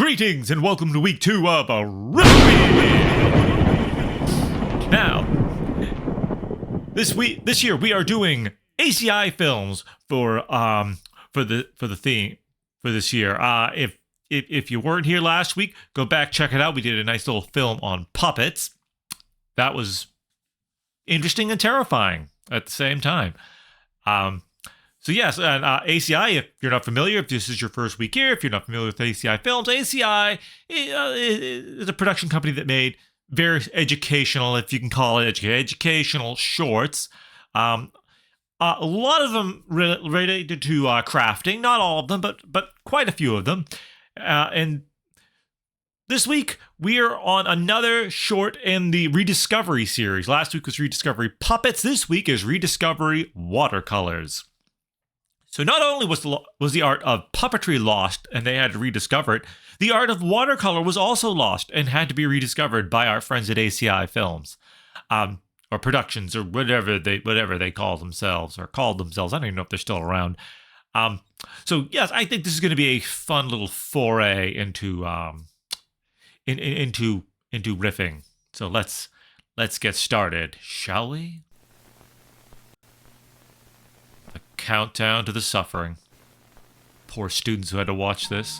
Greetings and welcome to week 2 of Riffoween. Now, this year we are doing ACI films for the theme for this year. If you weren't here last week, go back, check it out. We did a nice little film on puppets. That was interesting and terrifying at the same time. So yes, and ACI, if you're not familiar, if this is your first week here, if you're not familiar with ACI Films, ACI is a production company that made various educational, if you can call it educational shorts. A lot of them related to crafting, not all of them, but quite a few of them. And this week, we are on another short in the Rediscovery series. Last week was Rediscovery Puppets. This week is Rediscovery Watercolors. So not only was the art of puppetry lost and they had to rediscover it, the art of watercolor was also lost and had to be rediscovered by our friends at ACI Films, or Productions, or whatever they call themselves or called themselves. I don't even know if they're still around. So yes, I think this is going to be a fun little foray into into riffing. So let's get started, shall we? Countdown to the suffering. Poor students who had to watch this.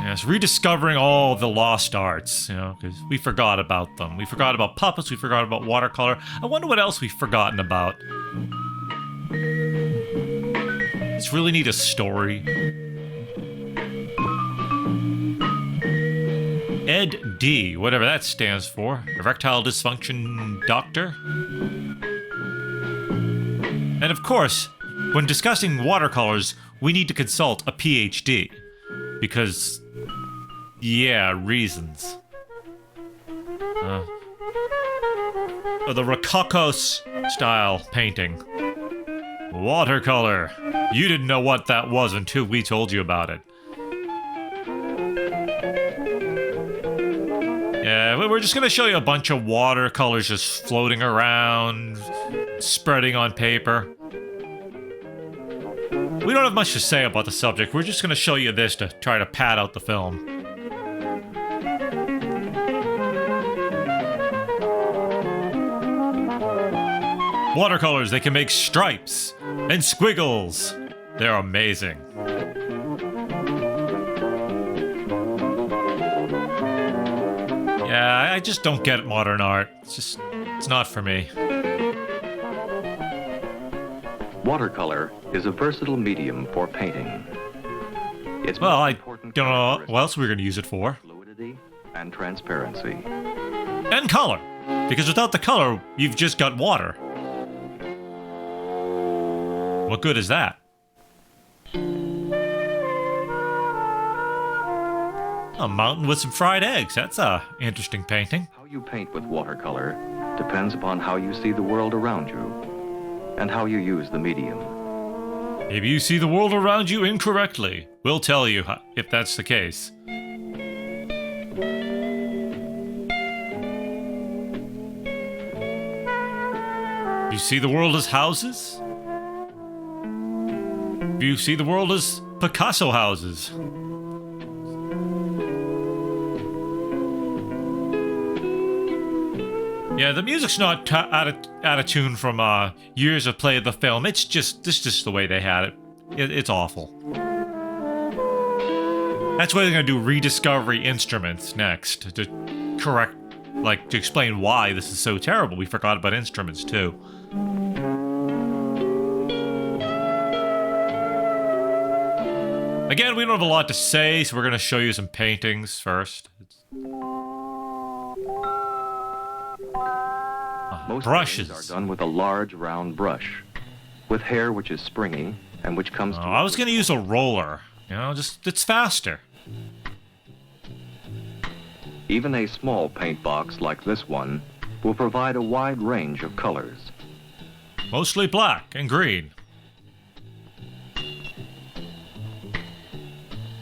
Yes, rediscovering all the lost arts, because we forgot about them. We forgot about puppets, we forgot about watercolor. I wonder what else we've forgotten about. It's really need a story. Ed D, whatever that stands for. Erectile dysfunction doctor. And of course, when discussing watercolors, we need to consult a PhD. Because, yeah, reasons. Or the Rococo style painting. Watercolor. You didn't know what that was until we told you about it. Yeah, we're just going to show you a bunch of watercolors just floating around, spreading on paper. We don't have much to say about the subject. We're just going to show you this to try to pad out the film. Watercolors, they can make stripes and squiggles. They're amazing. Yeah, I just don't get modern art. It's not for me. Watercolor is a versatile medium for painting. Well, I don't know what else we're going to use it for. Fluidity and transparency. And color. Because without the color, you've just got water. What good is that? A mountain with some fried eggs. That's a interesting painting. How you paint with watercolor depends upon how you see the world around you and how you use the medium. If you see the world around you incorrectly, we'll tell you if that's the case. You see the world as houses? You see the world as Picasso houses. Yeah, the music's not out of tune from years of play of the film. It's just the way they had it. It's awful. That's why they're gonna do rediscovery instruments next to correct, to explain why this is so terrible. We forgot about instruments too. Again, we don't have a lot to say, so we're gonna show you some paintings first. Most brushes are done with a large round brush, with hair which is springy and which comes to... I was going to use a roller. It's faster. Even a small paint box like this one will provide a wide range of colors. Mostly black and green.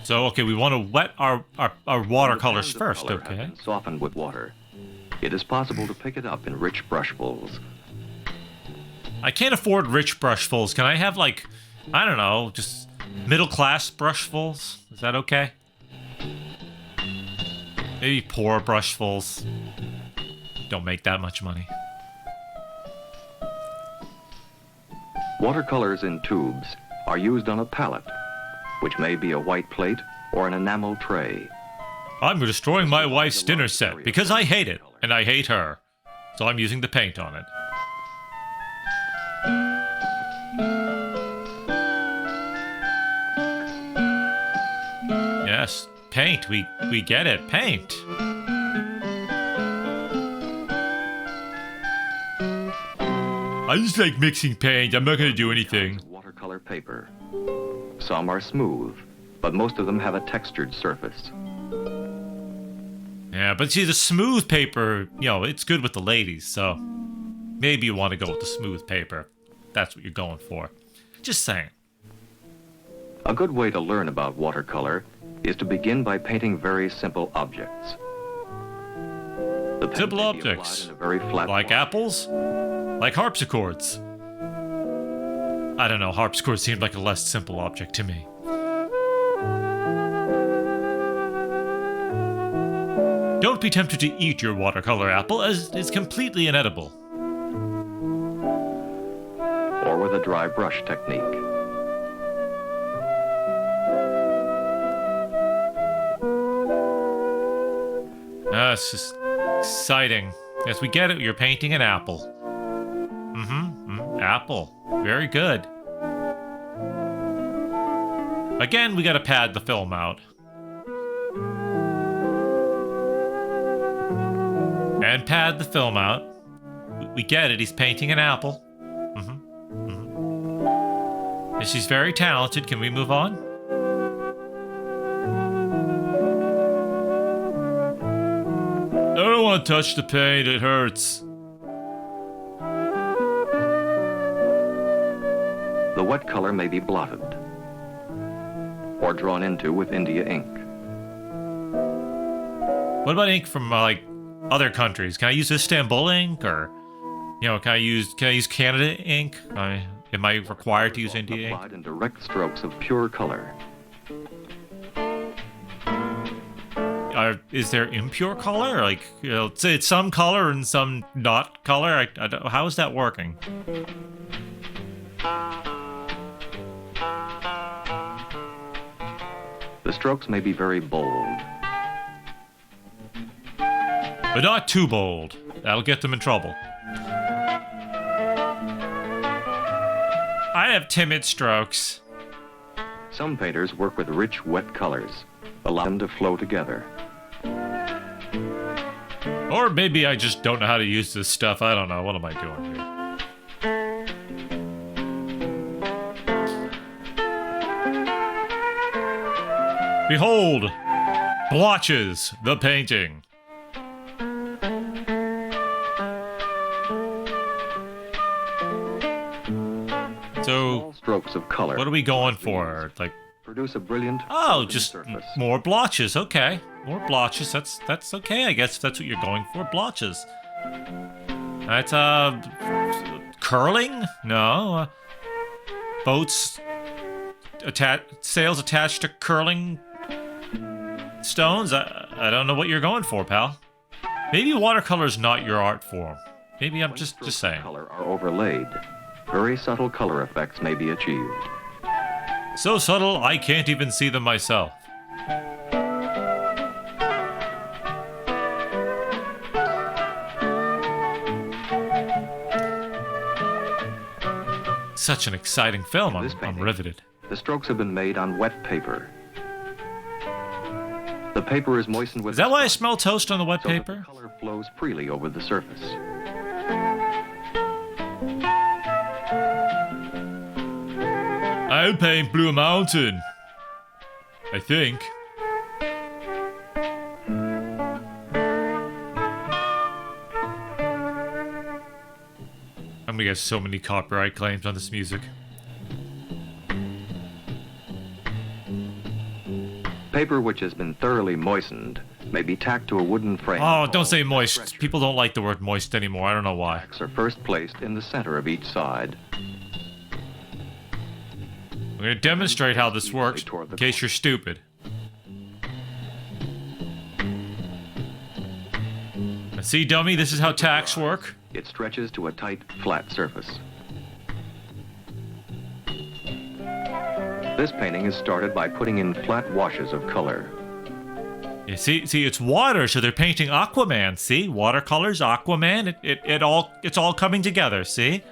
So, okay, we want to wet our watercolors first, okay? Softened with water. It is possible to pick it up in rich brushfuls. I can't afford rich brushfuls. Can I have, I don't know, just Middle class brushfuls. Is that okay? Maybe poor brushfuls. Don't make that much money. Watercolors in tubes are used on a palette, which may be a white plate or an enamel tray. I'm destroying my wife's dinner set because I hate it, and I hate her. So I'm using the paint on it. Yes, paint. We get it. Paint. I just like mixing paint. I'm not going to do anything. Watercolor paper. Some are smooth, but most of them have a textured surface. Yeah, but see, the smooth paper, you know, it's good with the ladies, so maybe you want to go with the smooth paper. That's what you're going for. Just saying. A good way to learn about watercolor is to begin by painting very simple objects. The paint Simple may be applied objects. in a very flat Like line. apples? Like harpsichords? I don't know, harpsichord seemed like a less simple object to me. Don't be tempted to eat your watercolor apple, as it's completely inedible. Or with a dry brush technique. It's just exciting. Yes, we get it, you're painting an apple. Apple. Very good. Again, we gotta pad the film out. And pad the film out. We get it, he's painting an apple. And she's very talented. Can we move on? I don't want to touch the paint, it hurts. The wet color may be blotted or drawn into with India ink. What about ink from like other countries? Can I use Istanbul ink, or you know, can I use Canada ink? Am I required to use India ink? Applied in direct strokes of pure color. Is there impure color? Like, you know, it's some color and some not color. I don't, how is that working? The strokes may be very bold. But not too bold. That'll get them in trouble. I have timid strokes. Some painters work with rich, wet colors, allow them to flow together. Or maybe I just don't know how to use this stuff. I don't know. What am I doing here? Behold! Blotches, the painting. So, All strokes of color what are we going for? Like, produce a brilliant oh, open just surface. more blotches. Okay, more blotches. That's okay. I guess if that's what you're going for. Blotches. That's curling? No. Boats sails attached to curling stones. I don't know what you're going for, pal. Maybe watercolor's not your art form. Maybe I'm just Strokes of saying. color are overlaid. Very subtle color effects may be achieved. So subtle, I can't even see them myself. Such an exciting film. This I'm painting. riveted. The strokes have been made on wet paper. The paper is moistened with Is that why I smell toast on the wet so that paper? the color flows freely over the surface. I'll paint Blue Mountain. I think. I'm gonna get so many copyright claims on this music. Paper which has been thoroughly moistened may be tacked to a wooden frame. Oh, don't say called moist. stretcher. People don't like the word moist anymore. I don't know why. Tacks are first placed in the center of each side. I'm going to demonstrate how this works in case you're stupid. Now, see, dummy, this is how tacks work. It stretches to a tight, flat surface. This painting is started by putting in flat washes of color. Yeah, see, it's water, so they're painting Aquaman. See, watercolors, Aquaman. It's all coming together. See.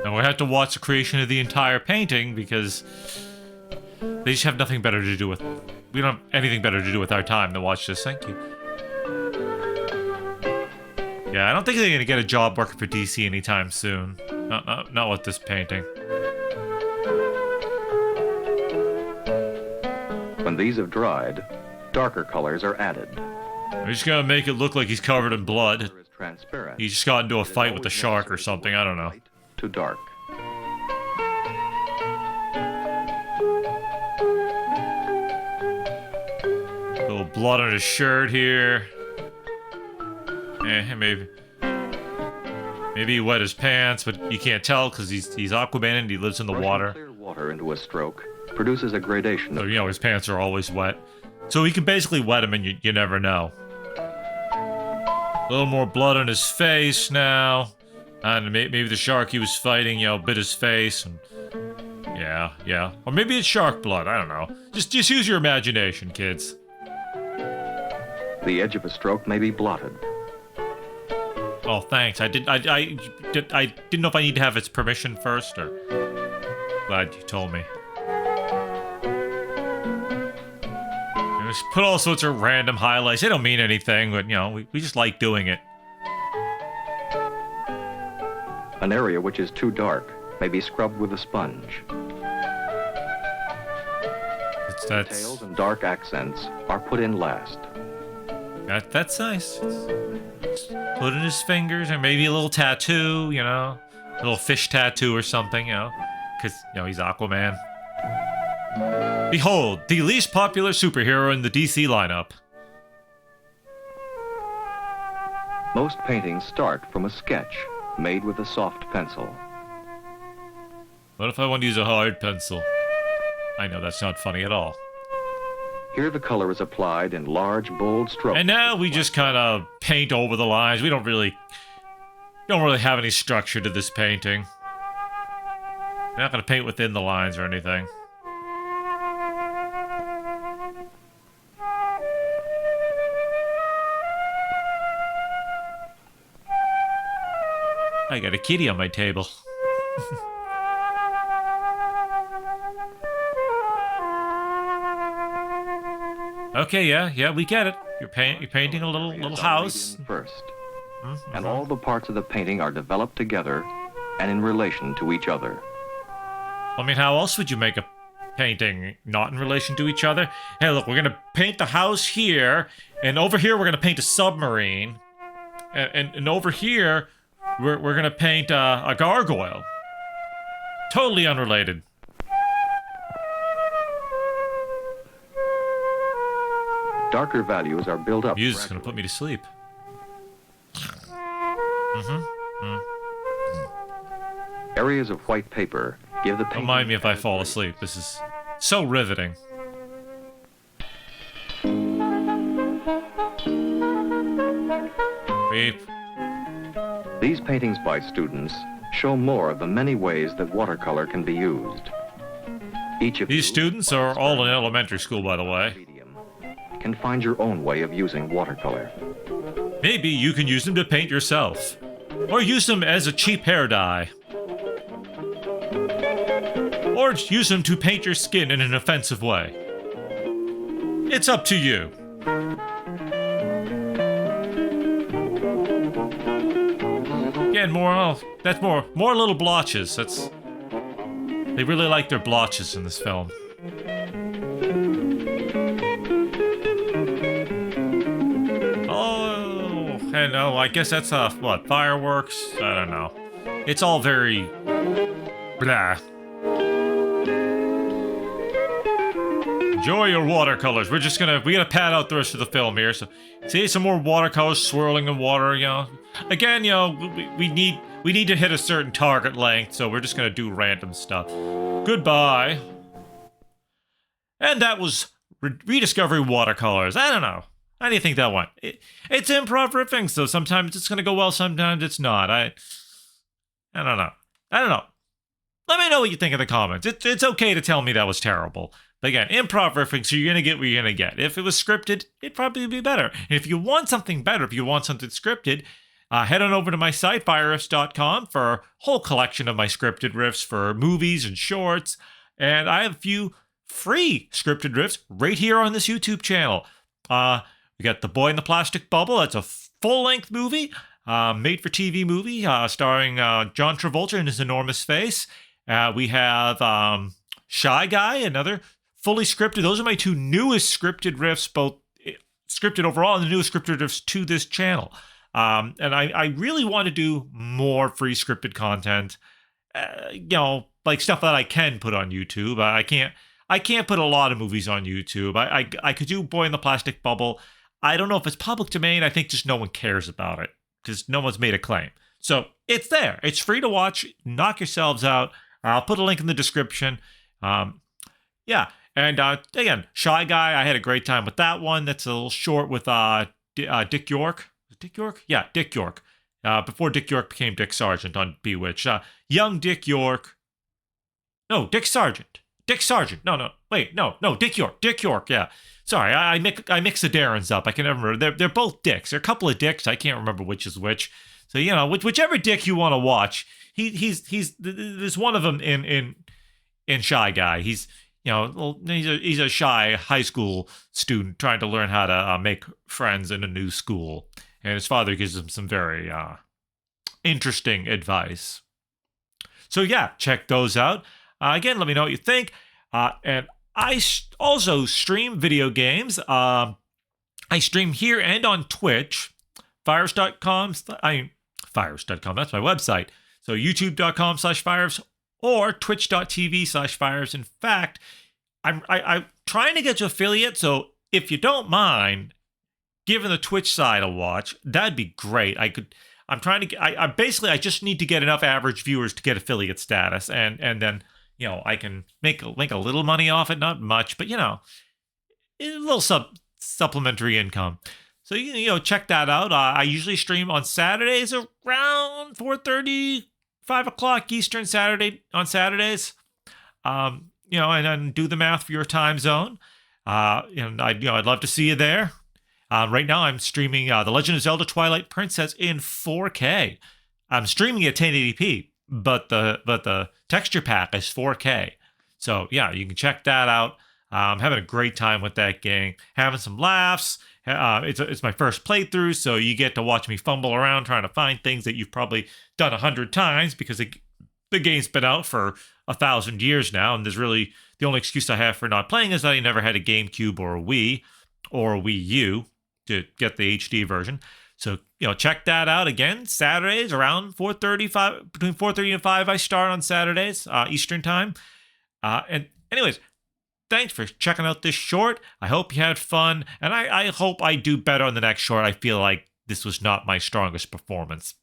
And we have to watch the creation of the entire painting because they just have nothing better to do with. We don't have anything better to do with our time than watch this. Thank you. Yeah, I don't think they're gonna get a job working for DC anytime soon. Not with this painting. When these have dried, darker colors are added. We're just gonna make it look like he's covered in blood. Transparent. He just got into a fight with a shark or something. I don't know. To dark. A little blood on his shirt here. Maybe he wet his pants, but you can't tell because he's Aquaman and he lives in the water. Clear water into a stroke produces a gradation. So, you know, his pants are always wet. So he can basically wet him and you never know. A little more blood on his face now. And maybe the shark he was fighting, you know, bit his face. And yeah. Or maybe it's shark blood. I don't know. Just use your imagination, kids. The edge of a stroke may be blotted. Oh, thanks. I didn't know if I need to have its permission first, or... Glad you told me. And just put all sorts of random highlights. They don't mean anything, but, you know, we just like doing it. An area which is too dark may be scrubbed with a sponge. Details and dark accents are put in last. That's nice. Just put in his fingers, or maybe a little tattoo, you know, a little fish tattoo or something, you know, because, you know, he's Aquaman. Behold, the least popular superhero in the DC lineup. Most paintings start from a sketch made with a soft pencil. What if I want to use a hard pencil? I know that's not funny at all. Here the color is applied in large, bold strokes. And now we just kind of paint over the lines. We don't really have any structure to this painting. We're not going to paint within the lines or anything. I got a kitty on my table. Okay, yeah, we get it. You're painting a little house. First. And all the parts of the painting are developed together and in relation to each other. I mean, how else would you make a painting not in relation to each other? Hey, look, we're gonna paint the house here, and over here we're gonna paint a submarine, and over here we're gonna paint a gargoyle. Totally unrelated. Darker values are built up. Music's gonna put me to sleep. Areas of white paper give the painting... Don't mind me if I fall asleep. This is so riveting. Beep. These paintings by students show more of the many ways that watercolor can be used. Each of These students are all in elementary school, by the way. Can find your own way of using watercolor. Maybe you can use them to paint yourself. Or use them as a cheap hair dye. Or use them to paint your skin in an offensive way. It's up to you. Again, more little blotches. They really like their blotches in this film. And oh, I guess that's what, fireworks? I don't know. It's all very blah. Enjoy your watercolors. We gotta pad out the rest of the film here. So see some more watercolors swirling in water, you know. Again, you know, we need We need to hit a certain target length, so we're just gonna do random stuff. Goodbye. And that was Rediscovery Watercolors. I don't know. How do you think that went? It's improv riffing, so sometimes it's gonna go well, sometimes it's not. I don't know. I don't know. Let me know what you think in the comments. It's okay to tell me that was terrible. But again, improv riffing, so you're going to get what you're going to get. If it was scripted, it'd probably be better. And if you want something better, if you want something scripted, head on over to my site, fireriffs.com, for a whole collection of my scripted riffs for movies and shorts. And I have a few free scripted riffs right here on this YouTube channel. We got The Boy in the Plastic Bubble. That's a full-length movie, made-for-TV movie, starring John Travolta in his enormous face. We have Shy Guy, another fully scripted. Those are my two newest scripted riffs, both scripted overall and the newest scripted riffs to this channel. And I really want to do more free scripted content, like stuff that I can put on YouTube. I can't put a lot of movies on YouTube. I could do Boy in the Plastic Bubble. I don't know if it's public domain. I think just no one cares about it because no one's made a claim. So it's there. It's free to watch. Knock yourselves out. I'll put a link in the description. Yeah. And again, Shy Guy, I had a great time with that one. That's a little short with Dick York. Dick York? Yeah, Dick York. Before Dick York became Dick Sargent on Bewitched. Young Dick York. No, Dick Sargent. Dick Sargent. No, Dick York. Dick York, yeah. Sorry, I mix the Darrens up. I can never remember. They're both Dicks. They're a couple of Dicks. I can't remember which is which. So, whichever Dick you want to watch, there's one of them in Shy Guy. He's a shy high school student trying to learn how to make friends in a new school, and his father gives him some very interesting advice. So yeah, check those out. Again, let me know what you think. And I also stream video games. I stream here and on Twitch. Fireriffs.com. Fireriffs.com. That's my website. So youtube.com/Fireriffs or twitch.tv/Fireriffs. In fact, I'm trying to get to affiliate. So if you don't mind giving the Twitch side a watch, that'd be great. I just need to get enough average viewers to get affiliate status, and then I can make a little money off it, not much, but a little supplementary income. So check that out. I usually stream on Saturdays around 4:30, 5 o'clock Eastern on Saturdays. And then do the math for your time zone. I'd love to see you there. Right now I'm streaming The Legend of Zelda Twilight Princess in 4K. I'm streaming at 1080p, but the texture pack is 4K. So yeah, you can check that out. I'm having a great time with that game, having some laughs. It's my first playthrough, so you get to watch me fumble around trying to find things that you've probably done 100 times because the game's been out for 1,000 years now, and there's really the only excuse I have for not playing is that I never had a GameCube or a Wii or a Wii U to get the HD version. So check that out again. Saturdays around 4:35, between 4:30 and 5. I start on Saturdays Eastern time. And anyways, thanks for checking out this short. I hope you had fun, and I hope I do better on the next short. I feel like this was not my strongest performance.